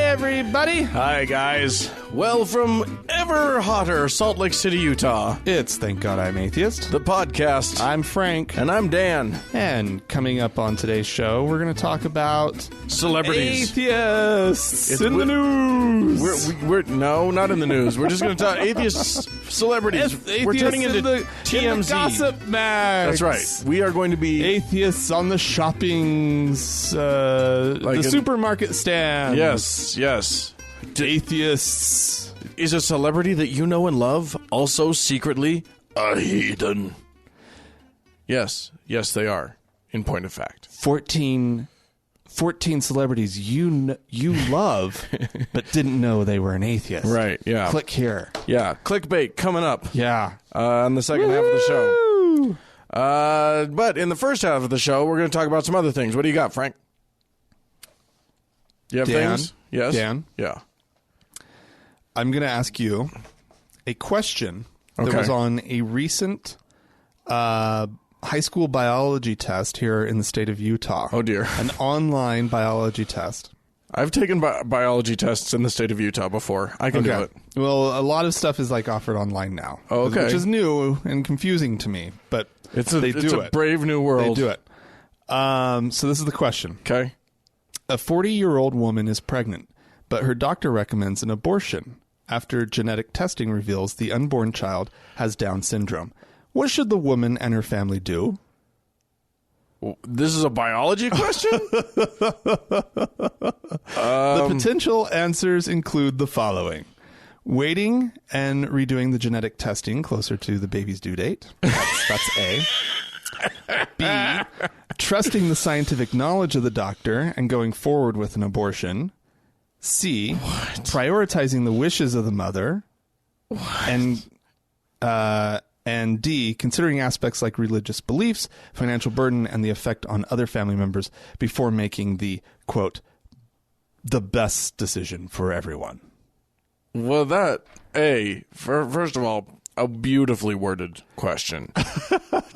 everybody. Hi, guys. Well, from ever hotter Salt Lake City, Utah, It's Thank God I'm Atheist. the podcast. I'm Frank. And I'm Dan. And coming up on today's show, we're going to talk about Celebrities. atheists in the news. We're no, not in the news. We're just going to talk atheists, celebrities. We're turning into TMZ. in the gossip mag. That's right. We are going to be Atheists on the shopping, the supermarket stand. Yes. Atheists. Is a celebrity that you know and love also secretly a heathen? Yes, they are. In point of fact, 14 celebrities you love, but didn't know they were an atheist. right? Yeah, Click here. yeah. Clickbait coming up. Yeah. On the second half of the show. But in the first half of the show, we're going to talk about some other things. What do you got, Frank? You have Dan? things? Yes. Dan? Yeah. I'm going to ask you a question that Okay. was on a recent high school biology test here in the state of Utah. Oh, dear. An online biology test. I've taken biology tests in the state of Utah before. I can do it. Well, a lot of stuff is like offered online now. Oh, okay. Which is new and confusing to me, but It's they do a it. brave new world. They do it. So this is the question. Okay. A 40-year-old woman is pregnant, but her doctor recommends an abortion after genetic testing reveals the unborn child has Down syndrome. What should the woman and her family do? This is a biology question? The potential answers include the following. Waiting and redoing the genetic testing closer to the baby's due date. That's A. B. Trusting the scientific knowledge of the doctor and going forward with an abortion. C. Prioritizing the wishes of the mother. And D. Considering aspects like religious beliefs, financial burden, and the effect on other family members before making the, quote, the best decision for everyone. Well, first of all, a beautifully worded question.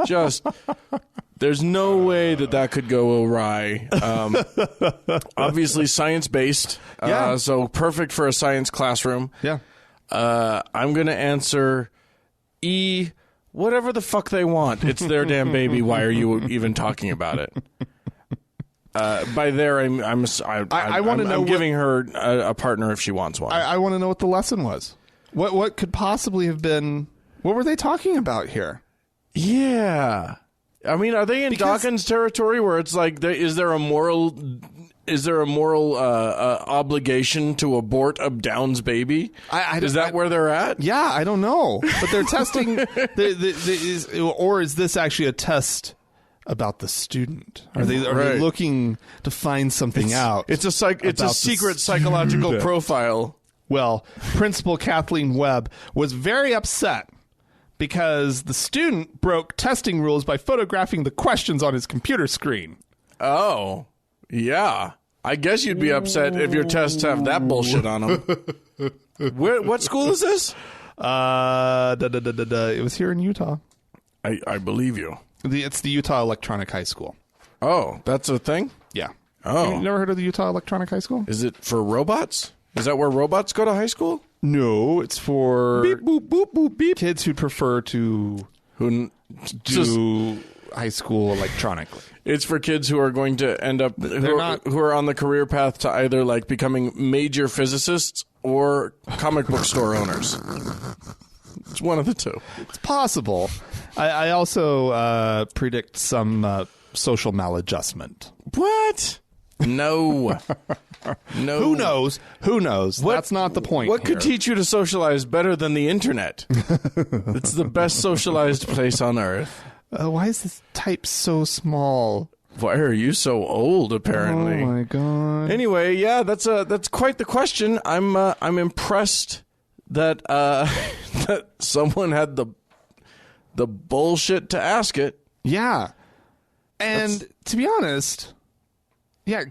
Just, there's no way that could go awry. Obviously, science-based, Yeah. so perfect for a science classroom. Yeah. I'm going to answer E, whatever the fuck they want. It's their damn baby. Why are you even talking about it? By there, I'm giving her a partner if she wants one. I want to know what the lesson was. What could possibly have been... What were they talking about here? Yeah. I mean, are they in Dawkins territory where it's like, is there a moral obligation to abort a Down's baby? Is that where they're at? Yeah, I don't know. But they're testing... or is this actually a test about the student? Are they looking to find something out? It's a secret psychological profile. Well, Principal Kathleen Webb was very upset because the student broke testing rules by photographing the questions on his computer screen. Oh, yeah. I guess you'd be upset if your tests have that bullshit on them. What school is this? It was here in Utah. I believe you. It's the Utah Electronic High School. Oh, that's a thing? Yeah. Oh. You never heard of the Utah Electronic High School? Is it for robots? Is that where robots go to high school? No, it's for Beep, boop, boop, boop, beep. kids who prefer to do high school electronically. It's for kids who are going to end up who are on the career path to either like becoming major physicists or comic book store owners. It's one of the two. It's possible. I also predict some social maladjustment. What? No. No. Who knows? That's not the point. What could teach you to socialize better than the internet? It's the best socialized place on earth. Why is this type so small? Why are you so old, apparently? Oh, my God. Anyway, yeah, that's quite the question. I'm impressed that that someone had the bullshit to ask it. Yeah. And to be honest, yeah,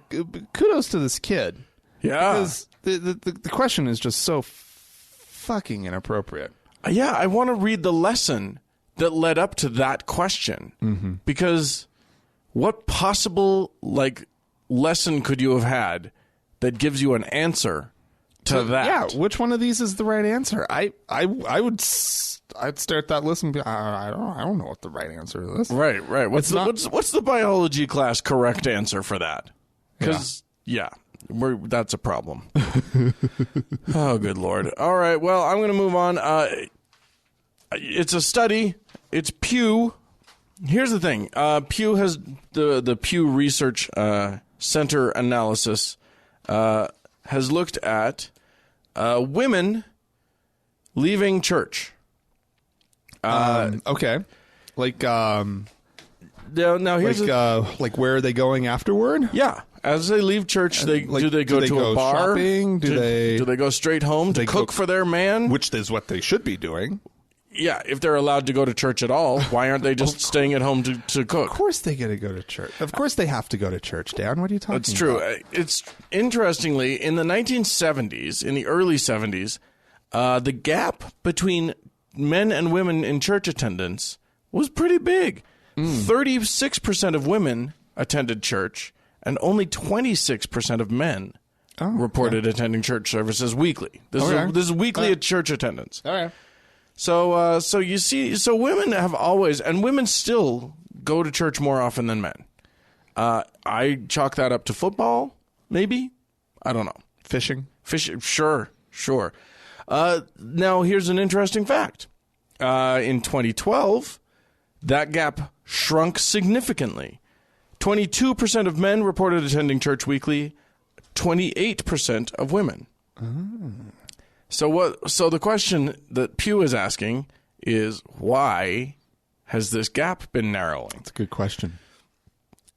kudos to this kid. Yeah. Because the question is just so fucking inappropriate. Yeah, I want to read the lesson that led up to that question. Mm-hmm. Because what possible, lesson could you have had that gives you an answer to that. Yeah, which one of these is the right answer? I'd start that list and be, I don't know what the right answer is. Right. What's the biology class correct answer for that? Because that's a problem. Oh, good Lord. All right, well, I'm going to move on. It's a study. It's Pew. Here's the thing. Pew has the Pew Research Center analysis has looked at women leaving church. Okay. Like, now here's like where are they going afterward? Yeah. As they leave church, do they go to a bar? Shopping? Do they go straight home to cook for their man? Which is what they should be doing. Yeah, if they're allowed to go to church at all, why aren't they just staying at home to cook? Of course they get to go to church. Of course they have to go to church, Dan. What are you talking about? It's true. It's interestingly, in the 1970s, in the early 70s, the gap between men and women in church attendance was pretty big. 36% of women attended church, and only 26% of men reported attending church services weekly. This is weekly at church attendance. All right. So you see, women have always, and women still go to church more often than men. I chalk that up to football, maybe. I don't know. Fishing, sure. Now here's an interesting fact. In 2012, that gap shrunk significantly. 22% of men reported attending church weekly. 28% of women. So the question that Pew is asking is, why has this gap been narrowing? That's a good question.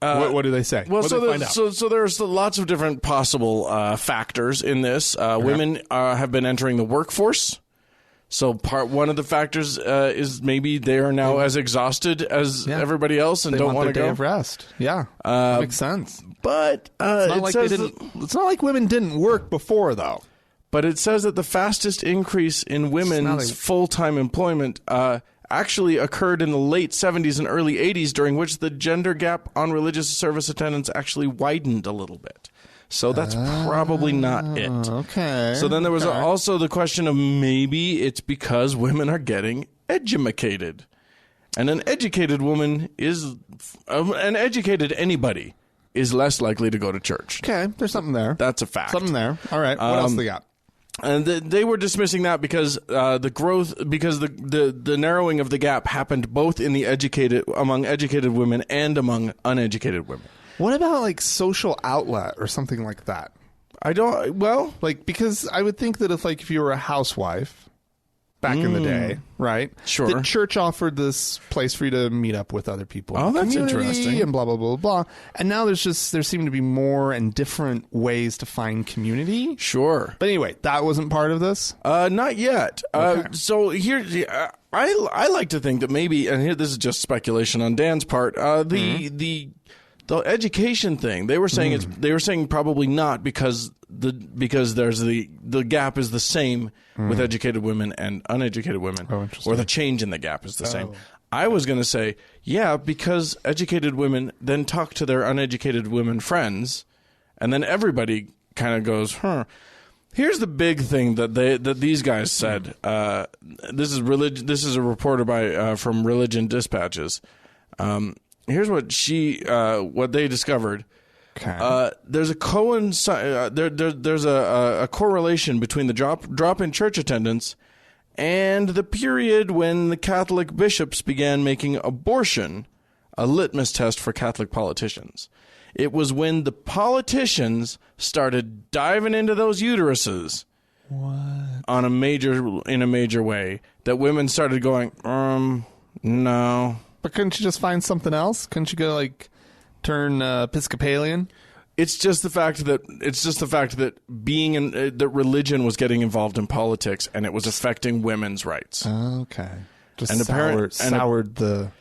What do they say? Well, so there's lots of different possible factors in this. Women have been entering the workforce. So one of the factors is maybe they are now as exhausted as everybody else and don't want to go. Day of rest. Yeah, that makes sense. But it's not like women didn't work before, though. But it says that the fastest increase in women's full-time employment actually occurred in the late 70s and early 80s, during which the gender gap on religious service attendance actually widened a little bit. So that's probably not it. Okay. So then there was also the question of maybe it's because women are getting edumacated. And an educated woman is... an educated anybody is less likely to go to church. Okay, there's something there. That's a fact. Something there. All right, what else they got? And they were dismissing that because the narrowing of the gap happened both in the among educated women and among uneducated women. What about like social outlet or something like that? Because I would think that if you were a housewife back in the day, right? Sure. The church offered this place for you to meet up with other people. Oh, that's interesting. And blah, blah, blah, blah. And now there seem to be more and different ways to find community. Sure. But anyway, that wasn't part of this? Not yet. Okay. So here, I like to think that maybe, and here this is just speculation on Dan's part, the education thing, they were saying probably not because there's the gap is the same with educated women and uneducated women, or the change in the gap is the same. I was going to say, because educated women then talk to their uneducated women friends, and then everybody kind of goes, Here's the big thing that these guys said. This is a reporter from Religion Dispatches. Here's what they discovered. Okay. There's a correlation between the drop in church attendance and the period when the Catholic bishops began making abortion a litmus test for Catholic politicians. It was when the politicians started diving into those uteruses in a major way that women started going, no. But couldn't you just find something else? Couldn't you go turn Episcopalian? It's just the fact that that religion was getting involved in politics and it was affecting women's rights. Okay, soured the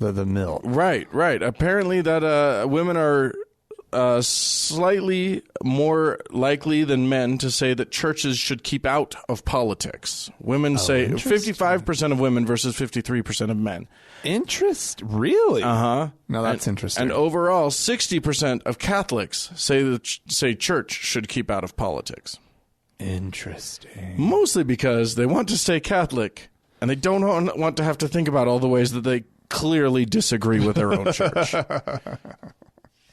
mill. Right. Apparently, that women are slightly more likely than men to say that churches should keep out of politics. Women say 55% of women versus 53% of men. Really? Uh-huh. Now that's interesting. And overall, 60% of Catholics say church should keep out of politics. Interesting. Mostly because they want to stay Catholic, and they don't want to have to think about all the ways that they clearly disagree with their own church.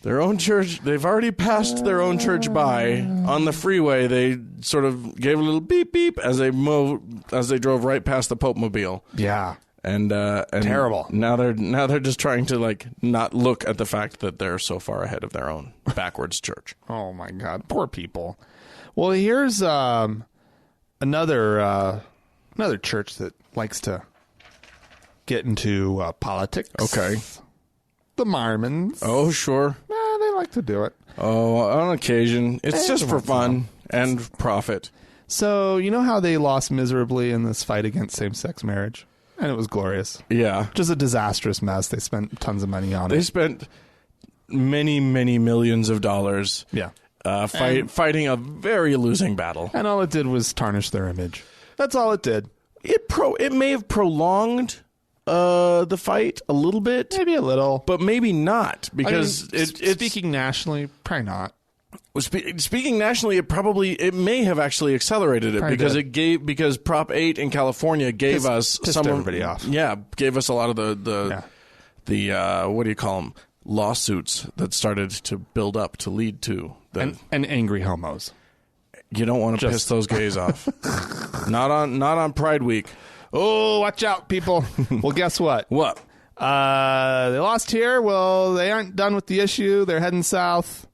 Their own church, they've already passed their own church by. On the freeway, they sort of gave a little beep beep as they drove right past the Pope Mobile. Yeah. And terrible. Now they're just trying to like not look at the fact that they're so far ahead of their own backwards church. Oh my God, poor people. Well, here's another church that likes to get into politics. Okay. The Mormons. Oh, sure. They like to do it. Oh, on occasion. It's just for fun and profit. So, you know how they lost miserably in this fight against same-sex marriage? And it was glorious. Yeah. Just a disastrous mess. They spent tons of money on it. They spent many, many millions of dollars fighting a very losing battle. And all it did was tarnish their image. That's all it did. It may have prolonged the fight a little bit. Maybe a little. But maybe not. Because speaking nationally, probably not. Speaking nationally, it may have actually accelerated it because Prop 8 in California gave us everybody off. Yeah, gave us a lot of the what do you call them, lawsuits that started to build up to lead to and angry homos. You don't want to piss those gays off. Not on Pride Week. Oh, watch out, people. Well, guess what? What? They lost here. Well, they aren't done with the issue. They're heading south.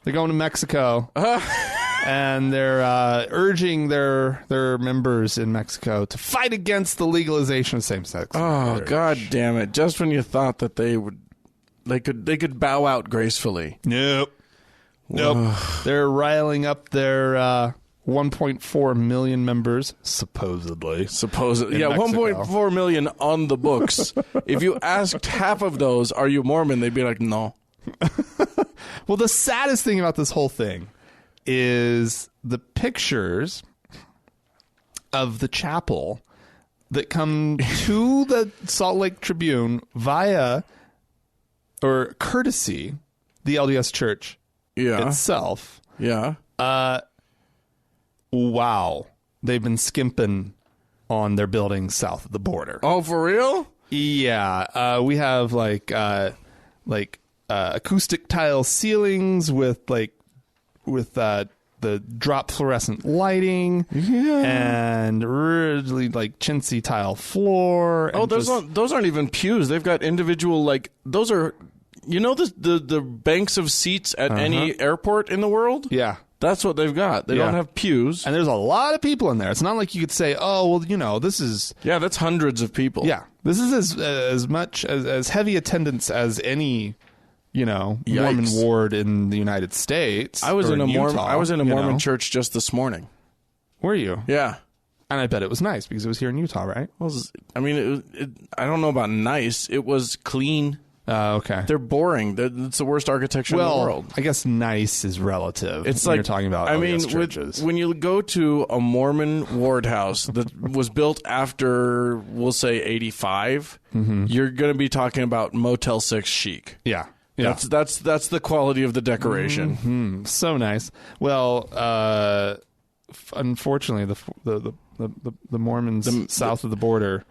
They're going to Mexico, and they're urging their members in Mexico to fight against the legalization of same-sex marriage. God damn it! Just when you thought that they could bow out gracefully. Nope. They're riling up their 1.4 million members, supposedly. Yeah, 1.4 million on the books. If you asked half of those, "Are you Mormon?" they'd be like, "No." Well, the saddest thing about this whole thing is the pictures of the chapel that come to the Salt Lake Tribune via or courtesy the LDS Church itself. Yeah. Wow. They've been skimping on their buildings south of the border. Oh, for real? Yeah. We have like acoustic tile ceilings with the drop fluorescent lighting, and really like chintzy tile floor. Oh, those aren't even pews. They've got individual those are, the banks of seats at any airport in the world. Yeah, that's what they've got. They don't have pews, and there's a lot of people in there. It's not like you could say, oh, well, this is that's hundreds of people. Yeah, this is as much as heavy attendance as any. Mormon ward in the United States. I was in a Mormon church just this morning. Were you? Yeah. And I bet it was nice because it was here in Utah, right? Well, I don't know about nice. It was clean. Okay. They're boring. It's the worst architecture in the world. I guess nice is relative. It's when you're talking about churches. When you go to a Mormon ward house that was built after, we'll say, 85, you're going to be talking about Motel 6 chic. Yeah. Yeah. That's the quality of the decoration. Mm-hmm. So nice. Well, unfortunately, the Mormons south of the border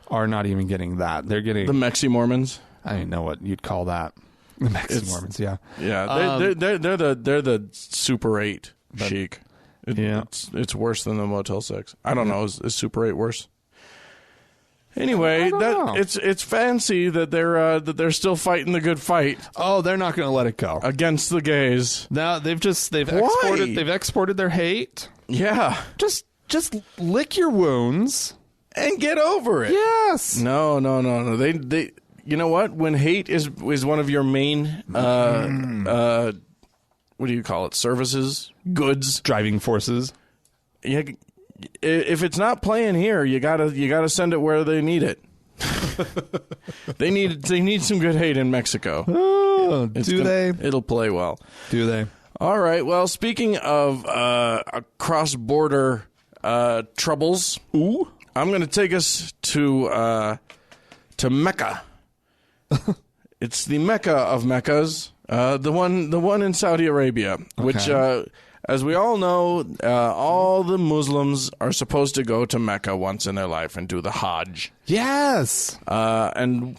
are not even getting that. They're getting the Mexi Mormons. I don't know what you'd call that. The Mexi Mormons, yeah. They're the Super 8 chic. It's worse than the Motel 6. I don't know. Is Super 8 worse? Anyway, it's fancy that they're still fighting the good fight. Oh, they're not going to let it go against the gays. No, they've exported their hate. Yeah, just lick your wounds and get over it. Yes. No. They you know what? When hate is one of your main what do you call it? Services, goods, driving forces. Yeah. If it's not playing here, you gotta send it where they need it. They need some good hate in Mexico. Oh, It'll play well. Do they? All right. Well, speaking of cross-border troubles, I'm going to take us to Mecca. It's the Mecca of Meccas, the one in Saudi Arabia, which, as we all know, all the Muslims are supposed to go to Mecca once in their life and do the hajj. Yes. And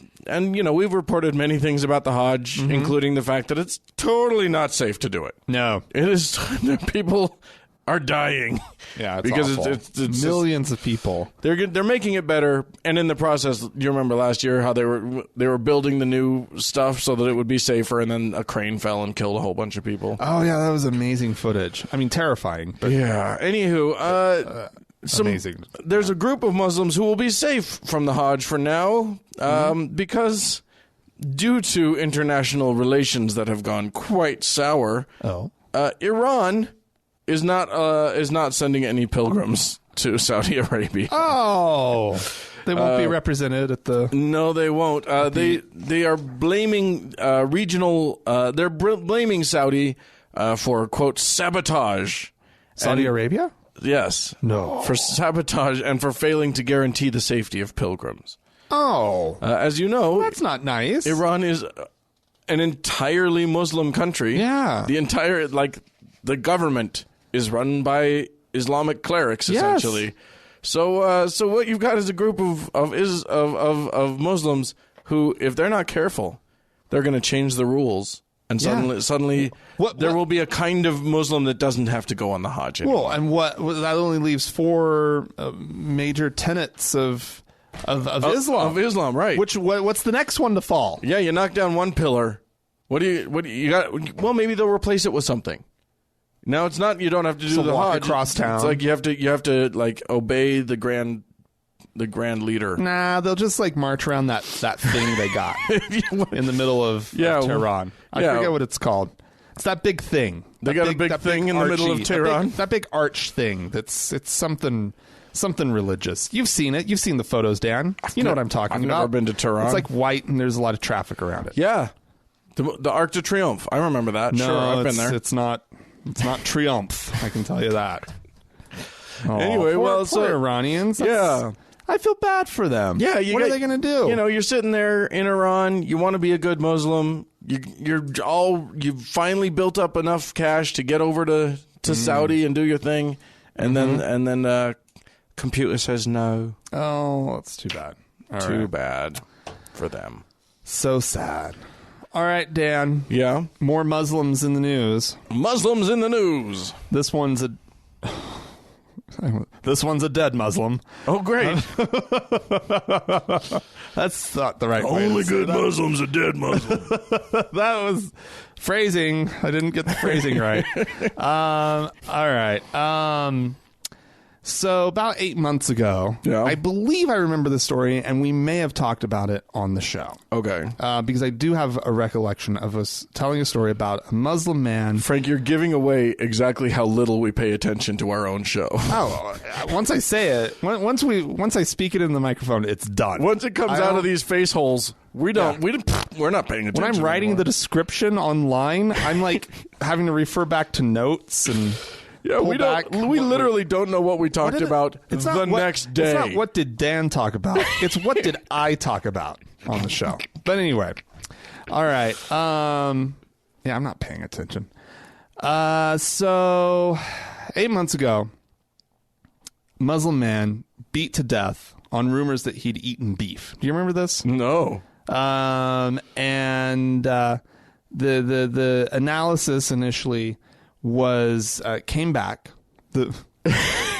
we've reported many things about the hajj, including the fact that it's totally not safe to do it. No. It is. People are dying. Yeah, it's because awful. it's millions of people. They're making it better, and in the process, you remember last year how they were building the new stuff so that it would be safer, and then a crane fell and killed a whole bunch of people. Oh yeah, that was amazing footage. I mean, terrifying. But yeah. Anywho, amazing. There's a group of Muslims who will be safe from the Hajj for now, because due to international relations that have gone quite sour, Iran is not sending any pilgrims to Saudi Arabia. Oh, they won't be represented at the. No, they won't. They are blaming regional. They're blaming Saudi for quote sabotage. Saudi Arabia? Yes. No. For sabotage and for failing to guarantee the safety of pilgrims. Oh, as you know, that's not nice. Iran is an entirely Muslim country. Yeah. The government is run by Islamic clerics, essentially. Yes. So what you've got is a group of Muslims who, if they're not careful, they're going to change the rules, and suddenly there will be a kind of Muslim that doesn't have to go on the Hajj anymore. Well, and that only leaves 4 major tenets of Islam. Of Islam, right? What's the next one to fall? Yeah, you knock down one pillar. What do you got? Well, maybe they'll replace it with something. No, it's not. You don't have to do the walk Hajj across town. It's like you have to like obey the grand leader. Nah, they'll just like march around that thing they got in the middle of Tehran. I forget what it's called. It's that big thing. They got a big thing in the middle of Tehran. That big arch thing. It's something religious. You've seen it. You've seen the photos, Dan. You know what I'm talking about. I've never been to Tehran. It's like white and there's a lot of traffic around it. Yeah, the Arc de Triomphe. I remember that. No, sure, I've been there. It's not Triumph. I can tell you that. Oh, anyway, poor Iranians. I feel bad for them. Yeah, what are they going to do? You're sitting there in Iran. You want to be a good Muslim. You've finally built up enough cash to get over to Saudi and do your thing, and then computer says no. Oh, that's too bad. Too bad for them. So sad. All right, Dan. Yeah? More Muslims in the news. Muslims in the news. This one's a dead Muslim. Oh, great. That's not the right way. Only good Muslims are dead Muslims. That was phrasing. I didn't get the phrasing right. All right. So about 8 months ago, I believe I remember the story, and we may have talked about it on the show. Okay. Because I do have a recollection of us telling a story about a Muslim man. Frank, you're giving away exactly how little we pay attention to our own show. Oh, once I say it, once I speak it in the microphone, it's done. Once it comes out of these face holes, we're not paying attention. When I'm writing anymore. the description online, I'm like having to refer back to notes and. Yeah, we literally don't know what we talked about next day. It's not what did Dan talk about. It's what did I talk about on the show. But anyway, all right. I'm not paying attention. So 8 months ago, Muslim man beat to death on rumors that he'd eaten beef. Do you remember this? No. And the analysis initially was came back. The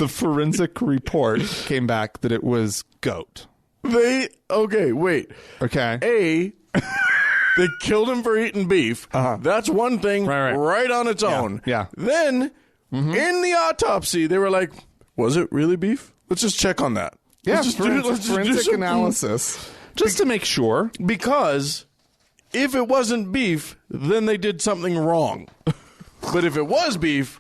forensic report came back that it was goat. Wait. Okay. They killed him for eating beef. That's one thing right on its own. Yeah. Then in the autopsy, they were like, "Was it really beef? Let's just check on that." Yeah, let's forensic analysis, just to make sure. Because if it wasn't beef, then they did something wrong. But if it was beef,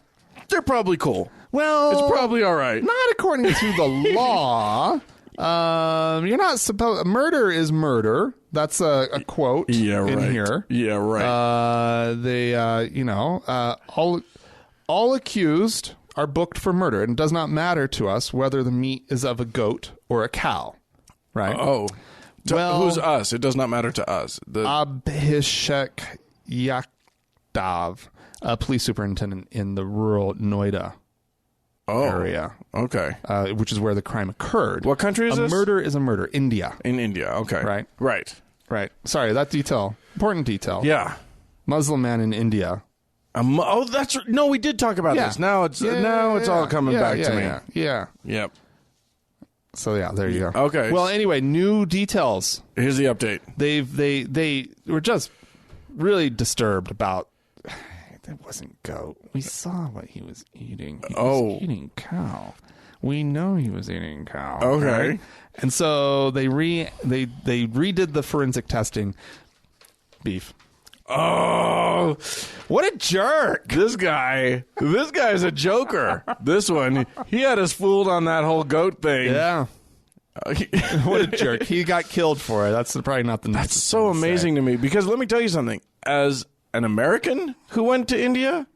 they're probably cool. Well, it's probably all right. Not according to the law. You're not supposed. Murder is murder. That's a quote in here. Yeah, right. All accused are booked for murder, and it does not matter to us whether the meat is of a goat or a cow. Right? Oh. Who's us? It does not matter to us. Abhishek Yakdav, a police superintendent in the rural Noida area. Okay. Which is where the crime occurred. What country is this? A murder is a murder. India. In India. Okay. Right. Sorry, that detail. Important detail. Yeah. Muslim man in India. That's no. We did talk about this. Now it's all coming back to me. Yeah. Yep. So there you go. Okay. Well, anyway, new details. Here's the update. They were just really disturbed about. That wasn't goat. We saw what he was eating. He was eating cow. We know he was eating cow. Okay. Right? And so they redid the forensic testing. Beef. Oh, what a jerk! This guy's a joker. This one, he had us fooled on that whole goat thing. Yeah. What a jerk. He got killed for it. That's probably not the nicest. That's so amazing to me, because let me tell you something. As an American who went to India,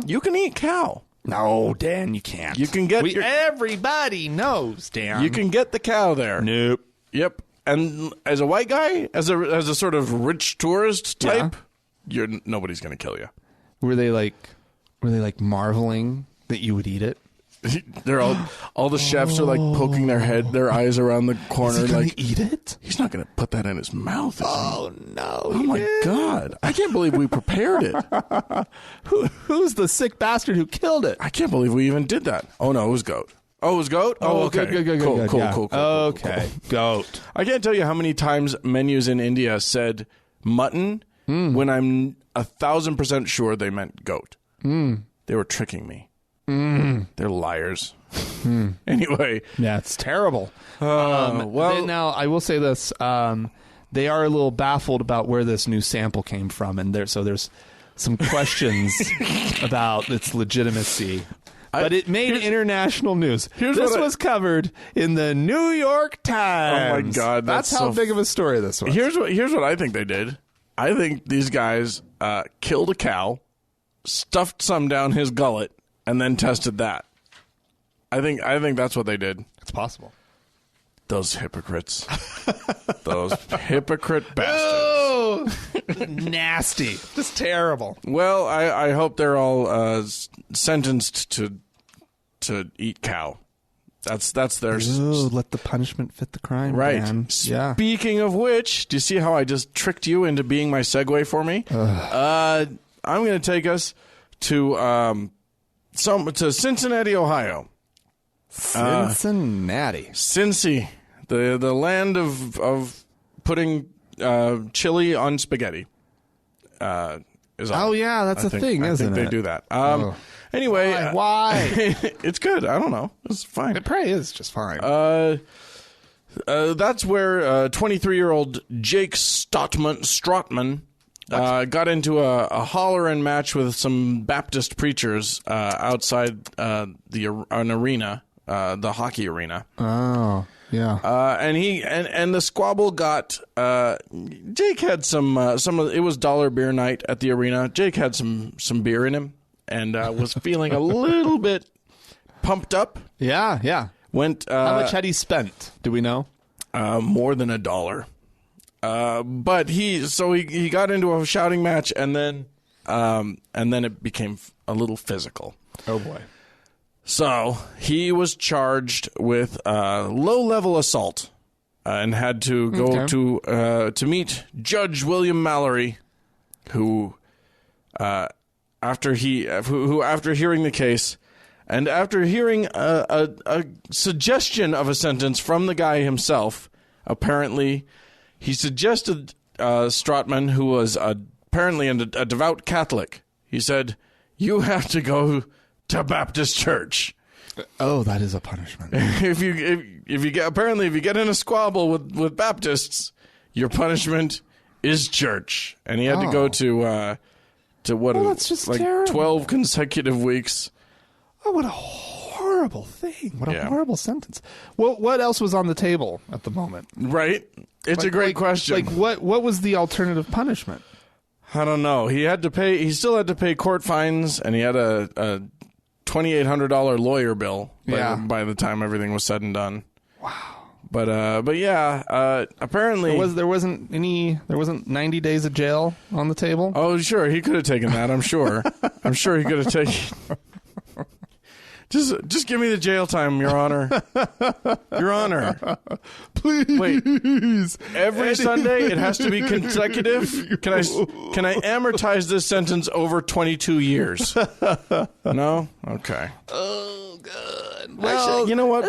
you can eat cow. No, Dan, you can't. You can get everybody knows, Dan. You can get the cow there. Nope. Yep. And as a white guy, as a sort of rich tourist type, nobody's going to kill you. Were they like marveling that you would eat it? They're all the chefs are like poking their eyes around the corner. Is he like, eat it? He's not going to put that in his mouth. Oh no! Oh my God! I can't believe we prepared it. Who's the sick bastard who killed it? I can't believe we even did that. Oh no, it was goat. Oh, it was goat? Oh, okay. Good. Cool. Okay, goat. I can't tell you how many times menus in India said mutton when I'm 1,000% sure they meant goat. They were tricking me. They're liars. Anyway. Yeah, it's terrible. Well, now, I will say this. They are a little baffled about where this new sample came from, and there's some questions about its legitimacy. But it made international news. This was covered in the New York Times. Oh, my God. That's how big of a story this was. Here's what I think they did. I think these guys killed a cow, stuffed some down his gullet, and then tested that. I think that's what they did. It's possible. Those hypocrites. Those hypocrite bastards. Oh, nasty. Just terrible. Well, I hope they're all sentenced to eat cow. That's their... Ooh, let the punishment fit the crime, right. man. Yeah. Speaking of which, do you see how I just tricked you into being my segue for me? I'm going to take us to Cincinnati, Ohio. Cincinnati. Cincy. The land of putting chili on spaghetti. Oh yeah, that's a thing, isn't it? I think they do that. Anyway, why? It's good. I don't know. It's fine. It probably is just fine. That's where 23-year-old Jake Stotman got into a hollering match with some Baptist preachers outside an arena, the hockey arena. Oh. Yeah. And the squabble got Jake had some of it was dollar beer night at the arena. Jake had some beer in him and was feeling a little bit pumped up. Yeah. How much had he spent? Do we know? More than $1. But he got into a shouting match and then it became a little physical. Oh boy. So he was charged with low-level assault and had to go to meet Judge William Mallory, who after hearing the case and after hearing a suggestion of a sentence from the guy himself, apparently he suggested Stotman, who was apparently a devout Catholic. He said, "You have to go to Baptist church." Oh, that is a punishment. if you get in a squabble with Baptists, your punishment is church. And he had to go to what? Well, that's just terrible. 12 consecutive weeks. Oh, what a horrible horrible thing. What a horrible sentence. Well, what else was on the table at the moment? Right? It's a great question. Like, what was the alternative punishment? I don't know. He still had to pay court fines, and he had a $2,800 lawyer bill by the time everything was said and done. Wow. But yeah, apparently there wasn't 90 days of jail on the table. Oh, sure, he could have taken that. I'm sure. I'm sure he could have taken. Just give me the jail time, Your Honor. Your Honor. Please. Wait. Every Sunday it has to be consecutive? Can I amortize this sentence over 22 years? No? Okay. Oh, good. Well, actually, you know what?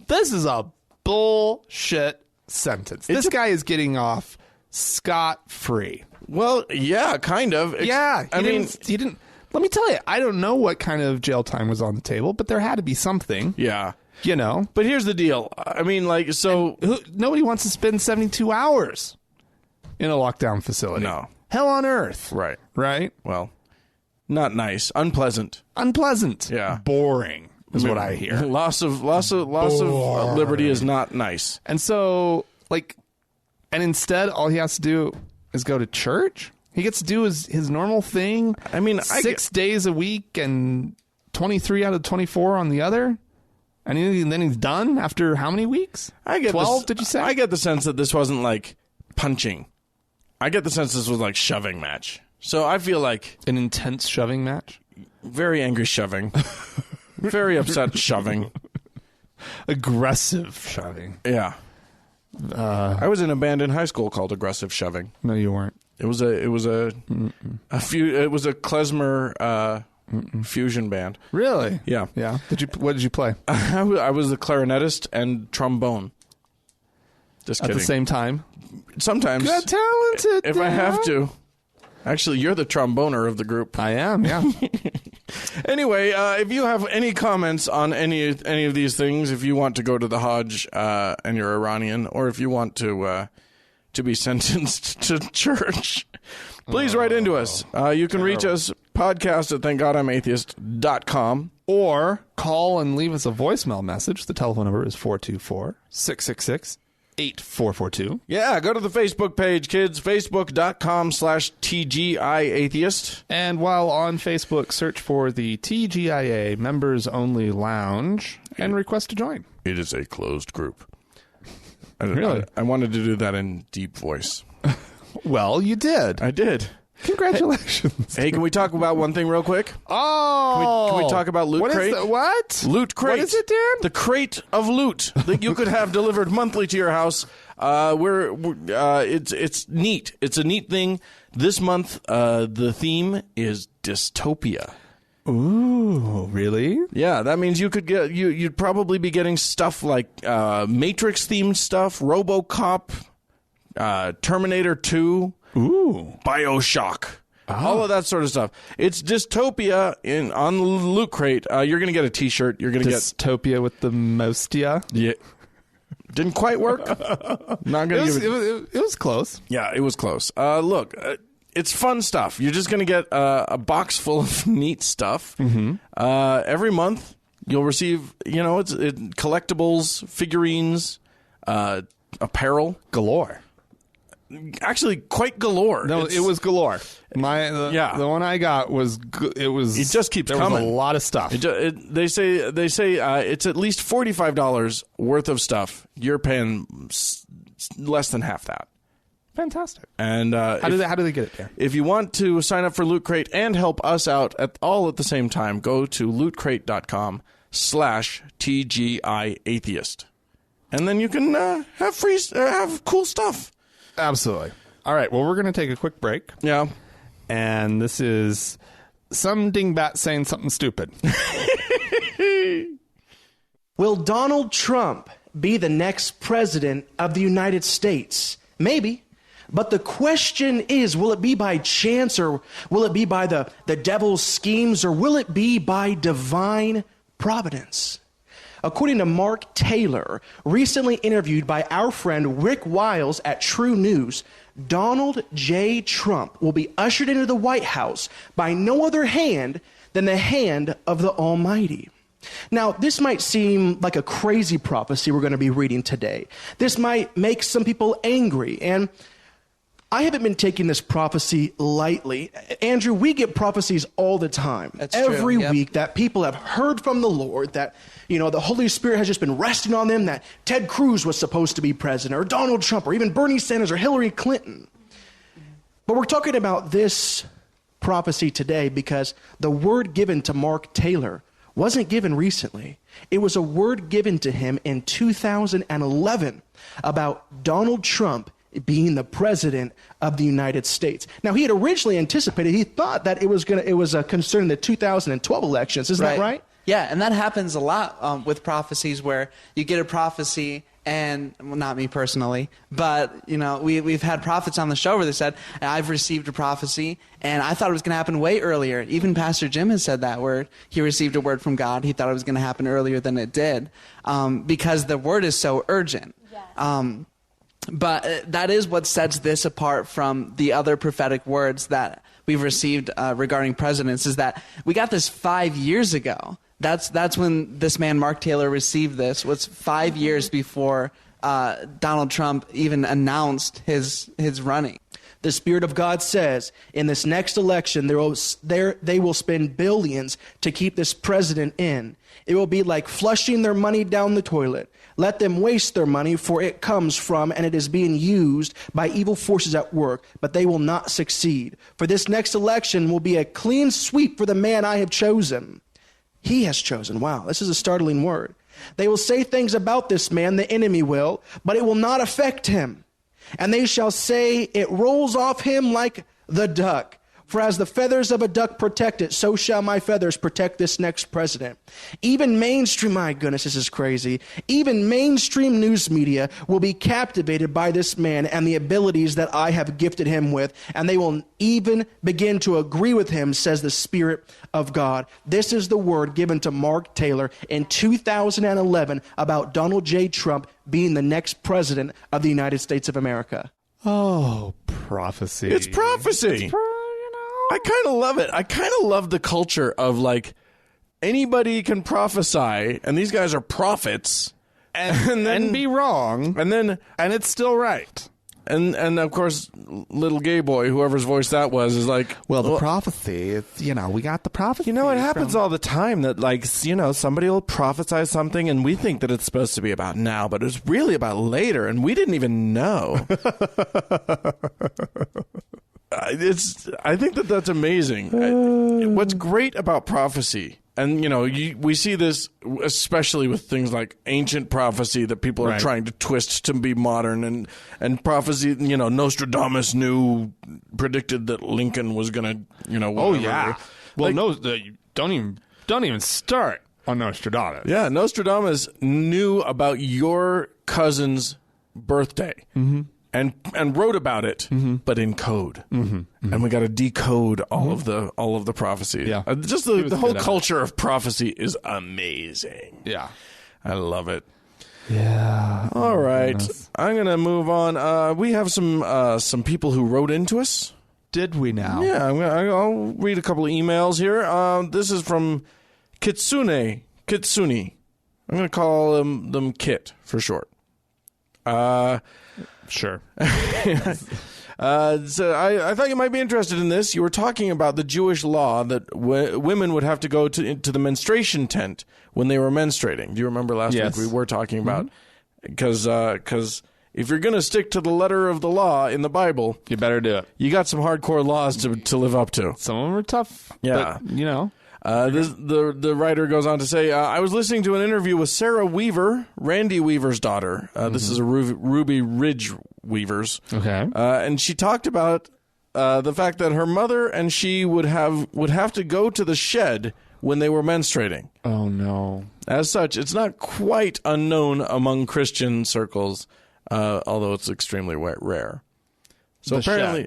This is a bullshit sentence. This guy is getting off scot-free. Well, yeah, kind of. Yeah. He didn't. Let me tell you, I don't know what kind of jail time was on the table, but there had to be something. Yeah. You know? But here's the deal. I mean, like, so... Nobody wants to spend 72 hours in a lockdown facility. No. Hell on earth. Right. Right? Well, not nice. Unpleasant. Yeah. Boring is what I hear. Loss of liberty is not nice. And so, and instead, all he has to do is go to church? He gets to do his normal thing. I mean, 6 days a week and 23 out of 24 on the other. And then he's done after how many weeks? 12, did you say? I get the sense that this wasn't like punching. I get the sense this was like shoving match. So I feel like... An intense shoving match? Very angry shoving. Very upset shoving. Aggressive shoving. Yeah. I was in a band in high school called Aggressive Shoving. No, you weren't. It was a klezmer fusion band. Really? Yeah. Yeah. What did you play? I was the clarinetist and trombone. Just kidding. At the same time? Sometimes. Good talented. If I have to. Actually, you're the tromboner of the group. I am, yeah. Anyway, if you have any comments on any of these things, if you want to go to the Hajj and you're Iranian, or if you want to be sentenced to church, please write into us. You can reach us, podcast at thankgodimatheist.com. Or call and leave us a voicemail message. The telephone number is 424-666-8442. Yeah, go to the Facebook page, kids, facebook.com/TGIAtheist. And while on Facebook, search for the TGIA Members Only Lounge and request to join. It is a closed group. Really? I wanted to do that in deep voice. Well, you did. I did. Congratulations. Hey, can we talk about one thing real quick? Oh! Can we talk about Loot Crate? What? Loot Crate. What is it, Dan? The crate of loot that you could have delivered monthly to your house. It's neat. It's a neat thing. This month, the theme is dystopia. Ooh, really? Yeah, that means you'd probably be getting stuff like Matrix themed stuff, RoboCop, Terminator 2, BioShock. All of that sort of stuff. It's dystopia on the Loot Crate. You're going to get a T-shirt. You're going to get dystopia with the mostia. Yeah, didn't quite work. Not going to give it. It was close. Yeah, it was close. Look, it's fun stuff. You're just going to get a box full of neat stuff. Mm-hmm. Every month, you'll receive, it's collectibles, figurines, apparel. Galore. Actually, quite galore. No, it was galore. The one I got was it just keeps coming. Was a lot of stuff. They say it's at least $45 worth of stuff. You're paying less than half that. Fantastic. And how do they get it there? If you want to sign up for Loot Crate and help us out at the same time, go to lootcrate.com/TGIAtheist, and then you can have cool stuff. Absolutely. All right. Well, we're going to take a quick break. Yeah. And this is some dingbat saying something stupid. Will Donald Trump be the next president of the United States? Maybe. But the question is, will it be by chance, or will it be by the devil's schemes, or will it be by divine providence? According to Mark Taylor, recently interviewed by our friend Rick Wiles at True News, Donald J. Trump will be ushered into the White House by no other hand than the hand of the Almighty. Now, this might seem like a crazy prophecy we're going to be reading today. This might make some people angry, and I haven't been taking this prophecy lightly. Andrew, we get prophecies all the time. That's true. Every Yep. week that people have heard from the Lord, that, the Holy Spirit has just been resting on them, that Ted Cruz was supposed to be president, or Donald Trump, or even Bernie Sanders, or Hillary Clinton. But we're talking about this prophecy today because the word given to Mark Taylor wasn't given recently. It was a word given to him in 2011 about Donald Trump being the president of the United States. Now, he had originally anticipated, he thought that it was concerning the 2012 elections. Isn't that right? Yeah, and that happens a lot with prophecies where you get a prophecy and, well, not me personally, but, we've had prophets on the show where they said, I've received a prophecy, and I thought it was going to happen way earlier. Even Pastor Jim has said that, where he received a word from God. He thought it was going to happen earlier than it did, because the word is so urgent. Yes. But that is what sets this apart from the other prophetic words that we've received regarding presidents, is that we got this 5 years ago. That's when this man, Mark Taylor, received this. Was 5 years before Donald Trump even announced his running. The Spirit of God says in this next election, they will spend billions to keep this president in. It will be like flushing their money down the toilet. Let them waste their money, for it comes from and it is being used by evil forces at work, but they will not succeed. For this next election will be a clean sweep for the man I have chosen. He has chosen. Wow, this is a startling word. They will say things about this man, the enemy will, but it will not affect him. And they shall say, it rolls off him like the duck. For as the feathers of a duck protect it, so shall my feathers protect this next president. Even mainstream, my goodness, this is crazy. Even mainstream news media will be captivated by this man and the abilities that I have gifted him with, and they will even begin to agree with him, says the Spirit of God. This is the word given to Mark Taylor in 2011 about Donald J. Trump being the next president of the United States of America. Oh, prophecy. It's prophecy. I kind of love it. I kind of love the culture of, like, anybody can prophesy, and these guys are prophets, and be wrong, and it's still right. And of course, little gay boy, whoever's voice that was, is like, well, the prophecy. It's, we got the prophecy. It happens all the time that, like, somebody will prophesy something, and we think that it's supposed to be about now, but it's really about later, and we didn't even know. I think that's amazing. What's great about prophecy, and we see this especially with things like ancient prophecy that people are trying to twist to be modern, and prophecy. Nostradamus predicted that Lincoln was gonna. Oh yeah. Well, don't even start on Nostradamus. Yeah, Nostradamus knew about your cousin's birthday. Mm-hmm. And wrote about it, but in code, and we got to decode all of the prophecy. Yeah, just the whole culture of prophecy is amazing. Yeah, I love it. Yeah. All right, I'm gonna move on. We have some people who wrote into us. Did we now? Yeah, I'll read a couple of emails here. This is from Kitsune. I'm gonna call them Kit for short. Sure. So I thought you might be interested in this. You were talking about the Jewish law that women would have to go to the menstruation tent when they were menstruating. Do you remember last week we were talking about? Because if you're going to stick to the letter of the law in the Bible, you better do it. You got some hardcore laws to live up to. Some of them are tough. Yeah. But, the writer goes on to say, I was listening to an interview with Sarah Weaver, Randy Weaver's daughter. This is a Ruby Ridge Weavers. Okay. And she talked about the fact that her mother and she would have to go to the shed when they were menstruating. Oh, no. As such, it's not quite unknown among Christian circles, although it's extremely rare. So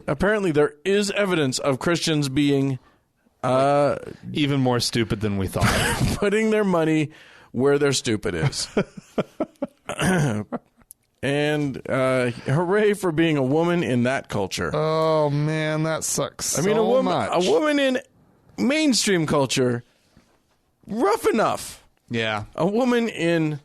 apparently there is evidence of Christians being... even more stupid than we thought. Putting their money where their stupid is. And hooray for being a woman in that culture. Oh, man, that sucks. I mean, a woman in mainstream culture, rough enough. Yeah. A woman in,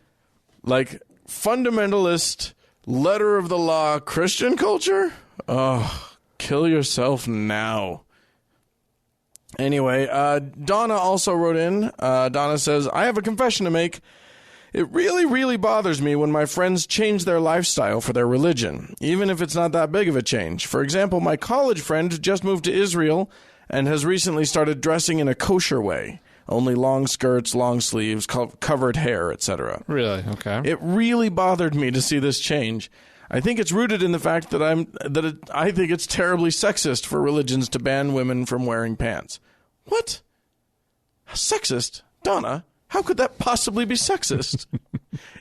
like, fundamentalist, letter of the law Christian culture? Oh, kill yourself now. Anyway, Donna also wrote in. Donna says, I have a confession to make. It really, really bothers me when my friends change their lifestyle for their religion, even if it's not that big of a change. For example, my college friend just moved to Israel and has recently started dressing in a kosher way. Only long skirts, long sleeves, covered hair, etc. Really? Okay. It really bothered me to see this change. I think it's rooted in the fact that I think it's terribly sexist for religions to ban women from wearing pants. What? Sexist? Donna, how could that possibly be sexist?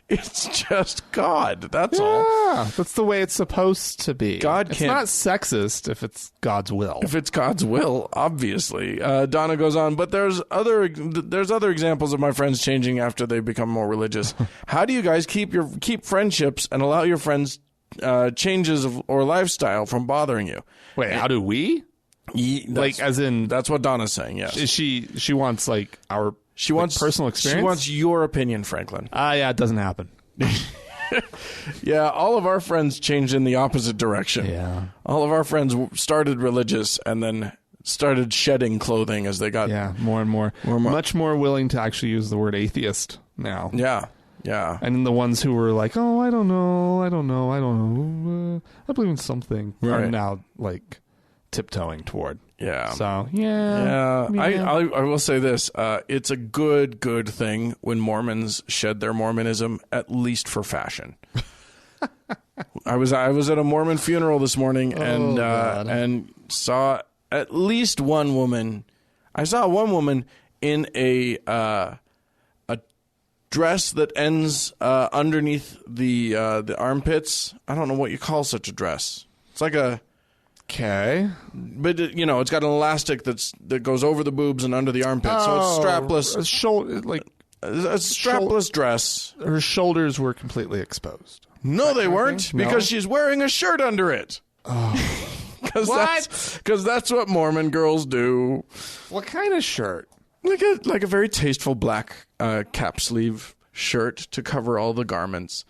It's just God, that's all. Yeah, that's the way it's supposed to be. It's not sexist if it's God's will. If it's God's will, obviously. Donna goes on, but there's other examples of my friends changing after they become more religious. How do you guys keep friendships and allow your friends changes or lifestyle from bothering you? Wait, how do we? As in, that's what Donna's saying. Yes, she wants like our. She wants personal experience. She wants your opinion, Franklin. Yeah, it doesn't happen. Yeah, all of our friends changed in the opposite direction. Yeah, all of our friends started religious and then started shedding clothing as they got more and more, much more willing to actually use the word atheist now. Yeah. And the ones who were like, oh, I don't know, I believe in something, are now like tiptoeing toward. Yeah. So, I will say this. It's a good thing when Mormons shed their Mormonism, at least for fashion. I was at a Mormon funeral this morning and saw at least one woman. I saw one woman in a dress that ends underneath the armpits. I don't know what you call such a dress. It's like a... Okay, but it's got an elastic that goes over the boobs and under the armpits, so it's strapless. A strapless dress. Her shoulders were completely exposed. No, they weren't, because she's wearing a shirt under it. Oh, because that's what Mormon girls do. What kind of shirt? Like a very tasteful black cap sleeve shirt to cover all the garments.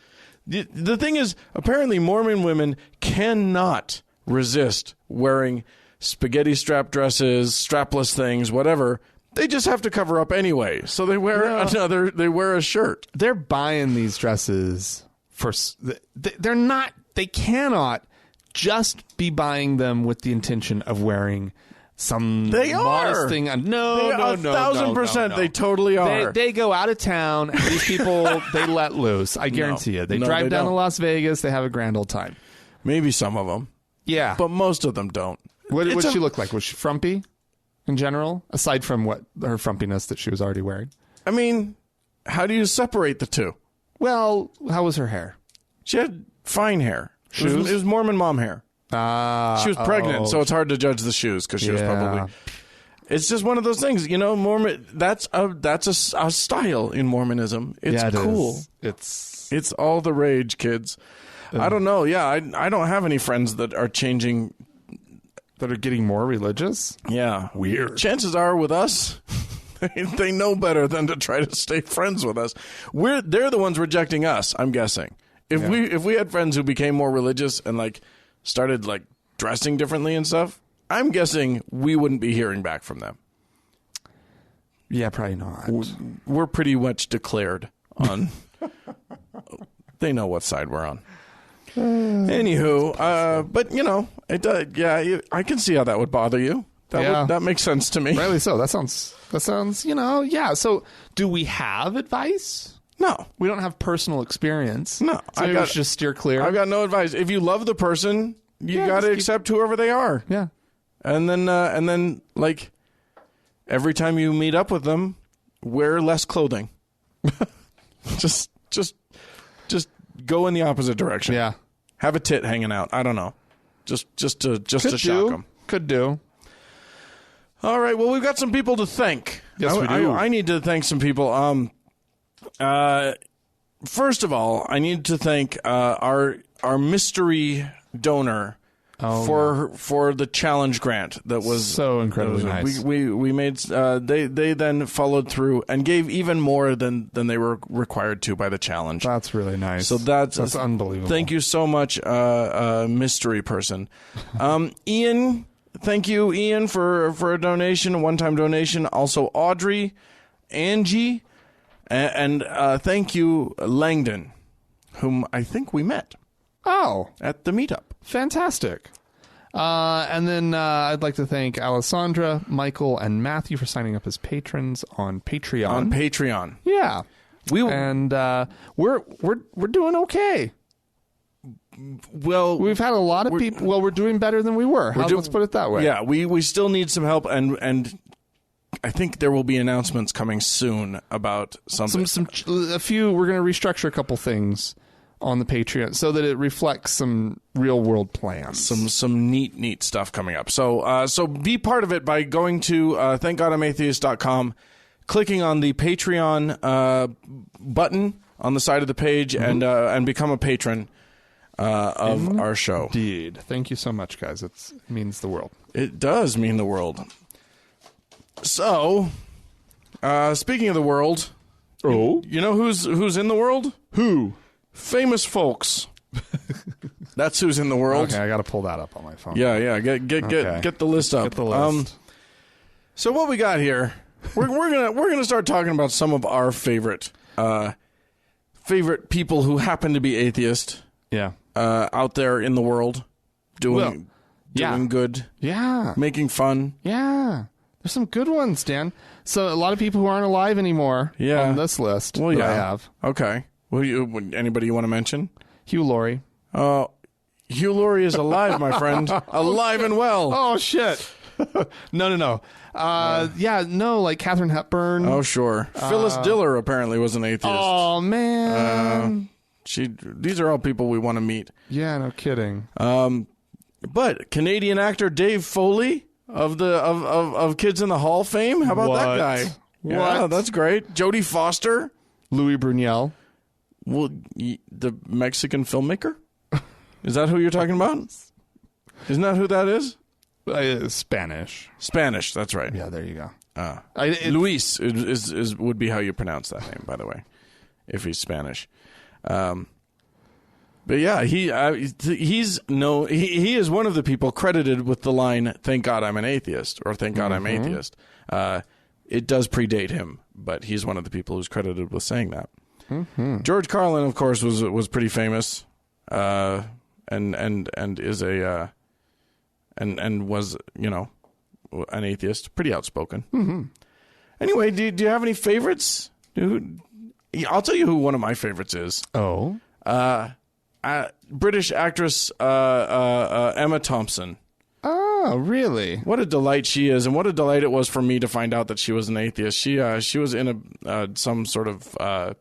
The thing is, apparently Mormon women cannot resist wearing spaghetti strap dresses, strapless things, whatever. They just have to cover up anyway. So they wear they wear a shirt. They're buying these dresses they cannot just be buying them with the intention of wearing some modest thing. No, 1,000%. They totally are. They go out of town and these people, they let loose. I guarantee you. They drive down to Las Vegas. They have a grand old time. Maybe some of them. Yeah. But most of them don't. What she look like? Was she frumpy in general? Aside from her frumpiness that she was already wearing? I mean, how do you separate the two? Well, how was her hair? She had fine hair. Shoes? It was Mormon mom hair. She was pregnant, so it's hard to judge the shoes because she was probably... It's just one of those things, Mormon... That's a style in Mormonism. It's cool. It's all the rage, kids. I don't know. Yeah, I don't have any friends that are changing, that are getting more religious. Yeah, weird. Chances are with us, they know better than to try to stay friends with us. They're the ones rejecting us. I'm guessing. If we had friends who became more religious and started dressing differently and stuff, I'm guessing we wouldn't be hearing back from them. Yeah, probably not. We're pretty much declared on. They know what side we're on. Anywho, but I can see how that would bother you. That makes sense to me. Rightly so. That sounds, So, do we have advice? No, we don't have personal experience. No, so maybe we should just steer clear. I've got no advice. If you love the person, you got to accept whoever they are. Yeah, and then every time you meet up with them, wear less clothing. just go in the opposite direction. Yeah. Have a tit hanging out. I don't know. Just to shock them. Could do. All right. Well, we've got some people to thank. Yes, we do. I need to thank some people. First of all, I need to thank our mystery donor for the challenge grant that was so incredibly nice. We made they then followed through and gave even more than they were required to by the challenge. That's really nice. So that's unbelievable. Thank you so much, mystery person. Ian, thank you, Ian, for a donation, a one-time donation. Also, Audrey, Angie, and thank you, Langdon, whom I think we met. Oh, at the meetup. Fantastic. And then I'd like to thank Alessandra, Michael, and Matthew for signing up as patrons on Patreon. Yeah. We're doing okay. Well, we've had a lot of people. Well, we're doing better than we were. Let's put it that way. Yeah, we still need some help, and I think there will be announcements coming soon about something. A few. We're going to restructure a couple things on the Patreon so that it reflects some real world plans. Some neat stuff coming up. So be part of it by going to thankgodimatheist.com, clicking on the Patreon button on the side of the page, and become a patron of our show. Indeed. Thank you so much, guys. It means the world. It does mean the world. So, speaking of the world, you know who's in the world? Who? Famous folks. That's who's in the world. Okay, I got to pull that up on my phone. Yeah. Get the list up. Get the list. So what we got here? We're gonna start talking about some of our favorite people who happen to be atheist. Yeah. Out there in the world, doing good. Yeah. Making fun. Yeah. There's some good ones, Dan. So a lot of people who aren't alive anymore on this list that I have. Okay. Anybody you want to mention? Hugh Laurie. Hugh Laurie is alive, my friend. Alive and well. Oh, shit. No. Like Katharine Hepburn. Oh, sure. Phyllis Diller apparently was an atheist. Oh, man. These are all people we want to meet. Yeah, no kidding. But Canadian actor Dave Foley of Kids in the Hall fame. How about that guy? Yeah, that's great. Jodie Foster. Louis Brunel. Well, the Mexican filmmaker? Is that who you're talking about? Isn't that who that is? Spanish. Spanish, that's right. Yeah, there you go. Luis is would be how you pronounce that name, by the way, if he's Spanish. But yeah, he is one of the people credited with the line "Thank God I'm an atheist" or "Thank God I'm atheist." It does predate him, but he's one of the people who's credited with saying that. George Carlin, of course, was pretty famous, and is and was an atheist, pretty outspoken. Anyway, do you have any favorites? I'll tell you who one of my favorites is. Oh, British actress Emma Thompson. Oh, really? What a delight she is, and what a delight it was for me to find out that she was an atheist. She was in some sort of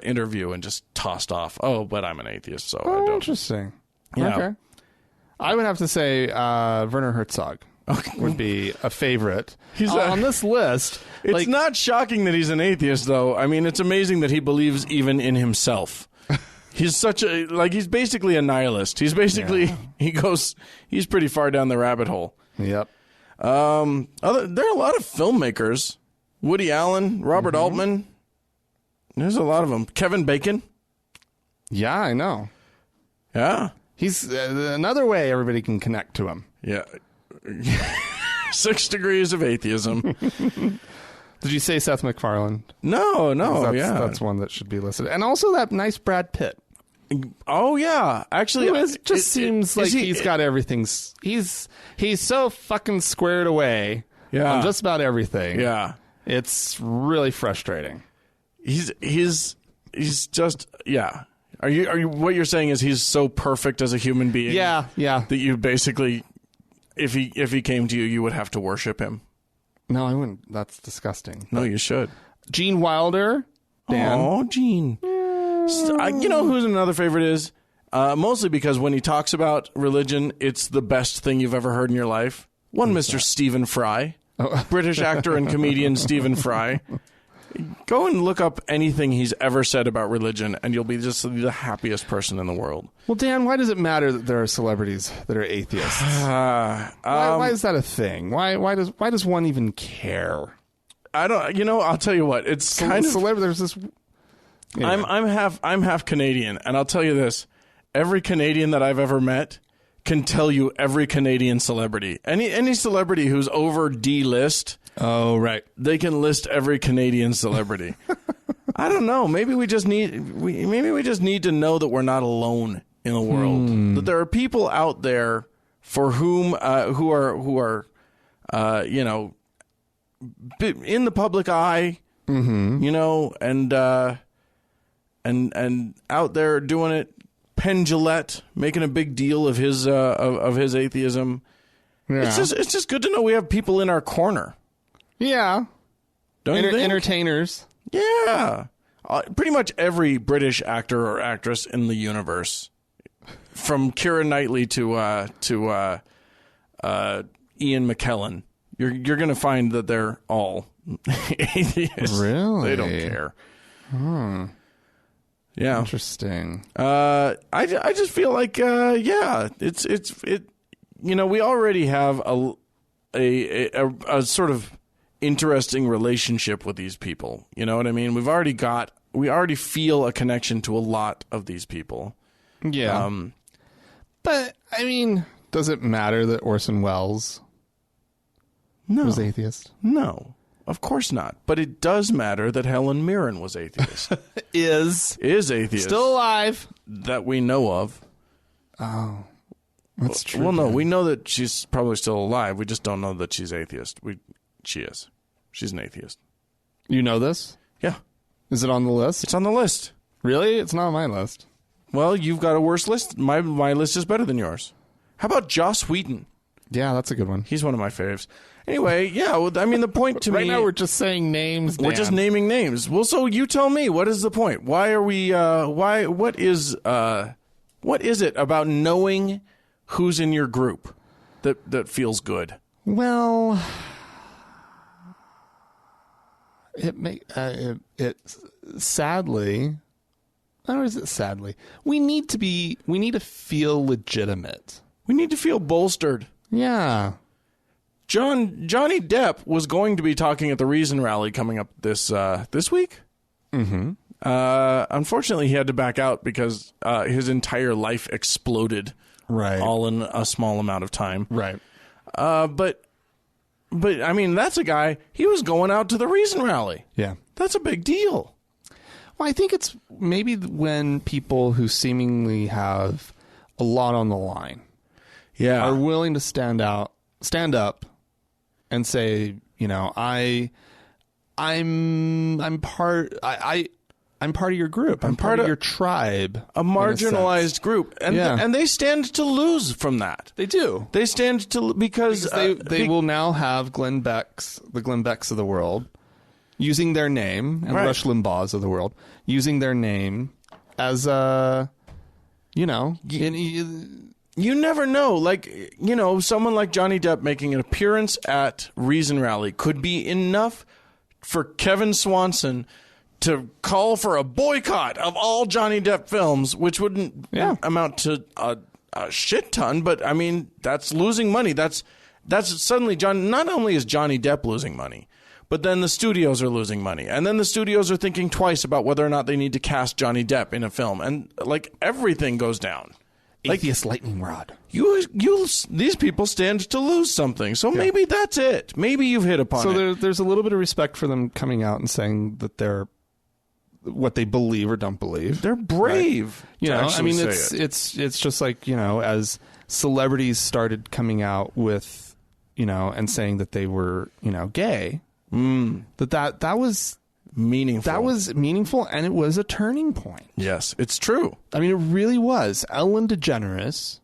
interview and just tossed off, but I'm an atheist, so I don't. Interesting. Yeah. Okay. I would have to say Werner Herzog would be a favorite. He's on this list. It's not shocking that he's an atheist, though. I mean, it's amazing that he believes even in himself. He's he's basically a nihilist. He's basically, he's pretty far down the rabbit hole. Yep. There are a lot of filmmakers. Woody Allen, Robert Altman. There's a lot of them. Kevin Bacon. Yeah, I know. Yeah. He's another way everybody can connect to him. Yeah. 6 degrees of atheism. Did you say Seth MacFarlane? No. That's one that should be listed. And also that nice Brad Pitt. Oh, yeah. Actually, it seems like he's got everything. He's so fucking squared away on just about everything. Yeah. It's really frustrating. He's just, yeah. Are you what you're saying is he's so perfect as a human being? Yeah. That you basically, if he came to you, you would have to worship him. No, I wouldn't. That's disgusting. No, you should. Gene Wilder. Dan. Oh, Gene. You know who's another favorite is? Mostly because when he talks about religion, it's the best thing you've ever heard in your life. One Mr. Stephen Fry. British actor and comedian Stephen Fry. Go and look up anything he's ever said about religion, and you'll be just the happiest person in the world. Well, Dan, why does it matter that there are celebrities that are atheists? Why is that a thing? Why does one even care? I don't. I'll tell you what. It's kind of celebrity. There's this. Anyway. I'm half Canadian, and I'll tell you this: every Canadian that I've ever met can tell you every Canadian celebrity. Any celebrity who's over D-list. Oh, right. They can list every Canadian celebrity. I don't know. Maybe we just need to know that we're not alone in the world. That there are people out there for whom who are in the public eye, and out there doing it. Penn Jillette making a big deal of his atheism. Yeah. It's just good to know we have people in our corner. Yeah. Don't you think? Entertainers. Yeah. Pretty much every British actor or actress in the universe, from Keira Knightley to Ian McKellen, you're going to find that they're all atheists. Really? They don't care. Yeah. Interesting. I just feel like it. We already have a sort of interesting relationship with these people. You know what I mean? We already feel a connection to a lot of these people. Yeah. But I mean, does it matter that Orson Welles was atheist? No. Of course not. But it does matter that Helen Mirren was atheist. Is atheist. Still alive. That we know of. Oh. That's true. Well, no, we know that she's probably still alive. We just don't know that she's atheist. She is. She's an atheist. You know this? Yeah. Is it on the list? It's on the list. Really? It's not on my list. Well, you've got a worse list. My list is better than yours. How about Joss Whedon? Yeah, that's a good one. He's one of my faves. Anyway, yeah, well, I mean, the point to right me... now we're just saying names, Dan. We're just naming names. Well, so you tell me, what is the point? Why are we... what is it about knowing who's in your group that feels good? Well, sadly... Or is it sadly? We need to feel legitimate. We need to feel bolstered. Yeah. Johnny Depp was going to be talking at the Reason rally coming up this week. Mm-hmm. Unfortunately, he had to back out because his entire life exploded. Right. All in a small amount of time. Right. But I mean, that's a guy. He was going out to the Reason rally. Yeah. That's a big deal. Well, I think it's maybe when people who seemingly have a lot on the line, are willing to stand up, and say, I'm part of your group. I'm part of your tribe, a marginalized group, and they stand to lose from that. They do. They stand to because they will now have the Glenn Becks of the world. Using their name, and Rush Limbaugh's of the world, using their name as you never know. Like, someone like Johnny Depp making an appearance at Reason Rally could be enough for Kevin Swanson to call for a boycott of all Johnny Depp films, which wouldn't amount to a shit ton, but I mean, that's losing money. That's suddenly not only is Johnny Depp losing money, but then the studios are losing money. And then the studios are thinking twice about whether or not they need to cast Johnny Depp in a film. And, everything goes down. Atheist lightning rod. These people stand to lose something. So maybe that's it. Maybe you've hit upon it. So there's a little bit of respect for them coming out and saying that they're what they believe or don't believe. They're brave. Right? It's just like, as celebrities started coming out with, and saying that they were, gay. That was meaningful. That was meaningful, and it was a turning point. Yes, it's true. I mean, it really was. Ellen DeGeneres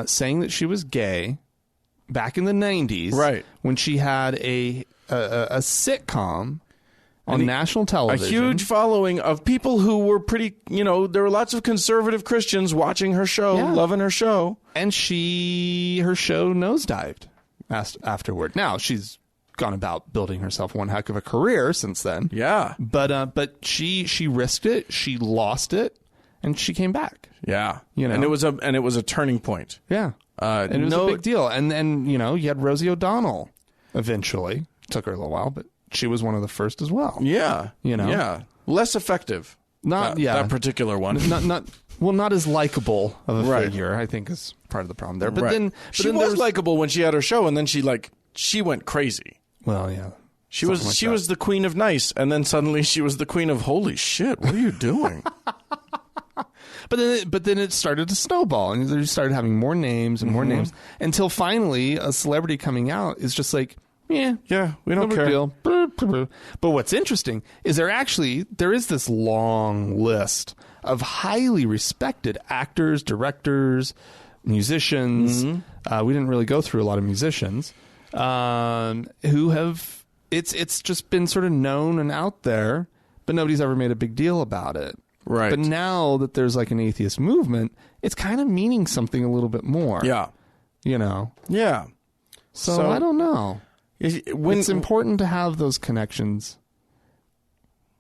saying that she was gay back in the 90s, right, when she had a sitcom on national television. A huge following of people who were pretty, there were lots of conservative Christians watching her show, loving her show. And her show nosedived afterward. Now, she's gone about building herself one heck of a career since then. Yeah. But she risked it. She lost it, and she came back. Yeah. You know? And it was a turning point. Yeah. And it was a big deal. And then, you know, you had Rosie O'Donnell eventually. Took her a little while, but she was one of the first as well. Yeah. You know? Yeah. Less effective. That particular one. Not as likable of a Right. figure, I think, is part of the problem there. But Right. then she was likable when she had her show, and then she went crazy. Well, yeah. She was the queen of nice, and then suddenly she was the queen of holy shit. What are you doing? But then it started to snowball, and they started having more names and more names until finally a celebrity coming out is just like, yeah, we don't no big care. deal. But what's interesting is there is this long list of highly respected actors, directors, musicians. We didn't really go through a lot of musicians who have it's just been sort of known and out there, but nobody's ever made a big deal about it. Right. But now that there's like an atheist movement, it's kind of meaning something a little bit more. Yeah. You know? Yeah. So I don't know. It's important to have those connections.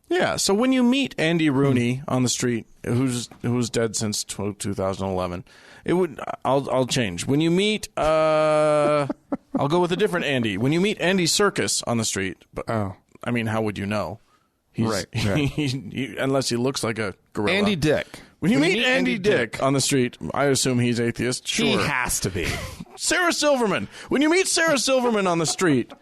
Yeah. So when you meet Andy Rooney on the street, who's dead since 2011, I'll change. When you meet, I'll go with a different Andy. When you meet Andy Serkis on the street, I mean, how would you know? Right. Unless he looks like a gorilla. Andy Dick. When you meet Andy Dick on the street, I assume he's atheist. Sure. He has to be. Sarah Silverman. When you meet Sarah Silverman on the street,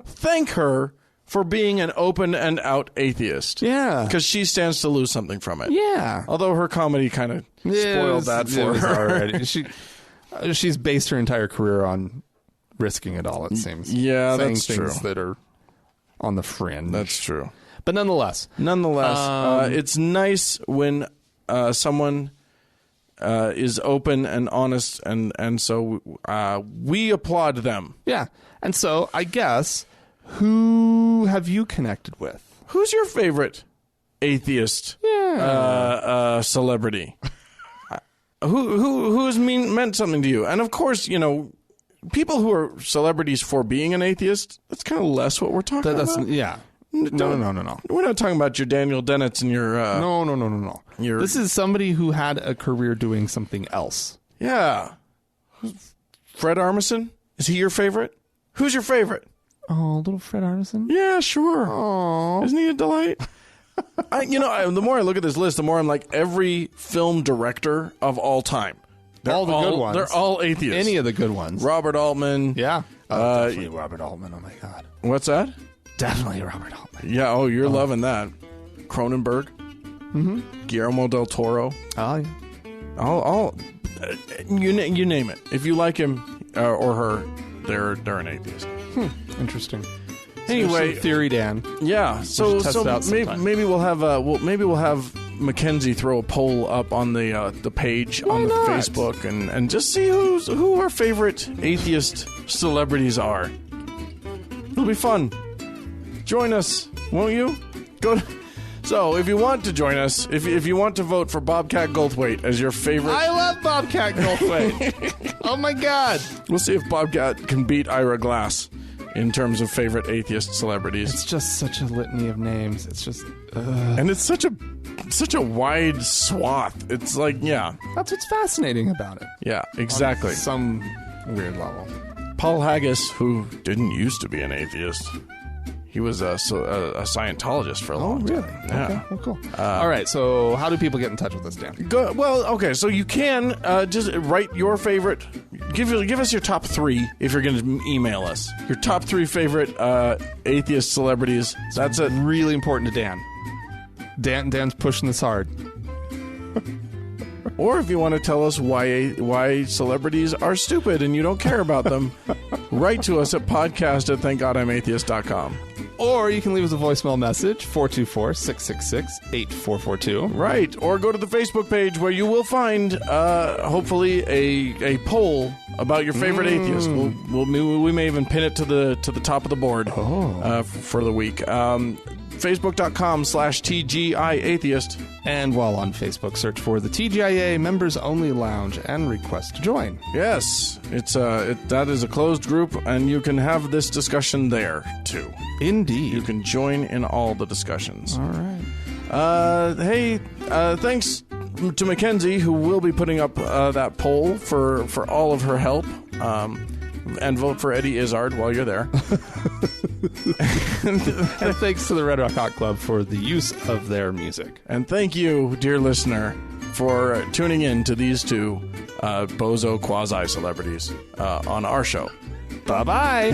thank her for being an open and out atheist. Yeah. Because she stands to lose something from it. Yeah. Although her comedy kind of spoiled that for her. Already. She's based her entire career on risking it all, it seems. Yeah, saying that's things true. that are on the fringe. That's true. But nonetheless, it's nice when someone is open and honest, and so we applaud them. Yeah. And so I guess, who have you connected with? Who's your favorite atheist celebrity? Who has meant something to you? And of course, you know, people who are celebrities for being an atheist, that's kind of less what we're talking about. Yeah. No. We're not talking about your Daniel Dennett's and your... No. This is somebody who had a career doing something else. Yeah. Fred Armisen? Is he your favorite? Who's your favorite? Oh, little Fred Armisen? Yeah, sure. Oh. Isn't he a delight? The more I look at this list, the more I'm like, every film director of all time. All the good ones. They're all atheists. Any of the good ones. Robert Altman. Yeah. Definitely Robert Altman. Oh, my God. What's that? Definitely Robert Altman. Yeah, you're loving that. Cronenberg. Mm-hmm. Guillermo del Toro. Oh, yeah. You name it. If you like him or her, they're an atheist. Interesting. Anyway, theory, Dan. Yeah. So maybe we'll have Mackenzie throw a poll up on the page on the Facebook and just see who our favorite atheist celebrities are. It'll be fun. Join us, won't you? So, if you want to join us, if you want to vote for Bobcat Goldthwait as your favorite... I love Bobcat Goldthwait. Oh, my God. We'll see if Bobcat can beat Ira Glass in terms of favorite atheist celebrities. It's just such a litany of names. It's just... And it's such a wide swath. It's like, yeah. That's what's fascinating about it. Yeah, exactly. On some weird level. Paul Haggis, who didn't used to be an atheist... He was a Scientologist for a long time. Really? Yeah. Okay, well, cool. All right, so how do people get in touch with us, Dan? Okay, so you can just write your favorite. Give us your top 3 if you're going to email us. Your top 3 favorite atheist celebrities. That's it. Really important to Dan. Dan's pushing this hard. Or if you want to tell us why celebrities are stupid and you don't care about them, write to us at podcast@thankgodimatheist.com. Or you can leave us a voicemail message, 424-666-8442. Right. Or go to the Facebook page where you will find, hopefully, a poll about your favorite atheist. We may even pin it to the top of the board for the week. Facebook.com/TGIAtheist. And while on Facebook, search for the TGIA Members Only Lounge and request to join. Yes, that is a closed group, and you can have this discussion there, too. Indeed. You can join in all the discussions. All right. Thanks to Mackenzie, who will be putting up that poll for all of her help. And vote for Eddie Izzard while you're there. And thanks to the Red Rock Hot Club for the use of their music. And thank you, dear listener, for tuning in to these two bozo quasi-celebrities on our show. Bye-bye.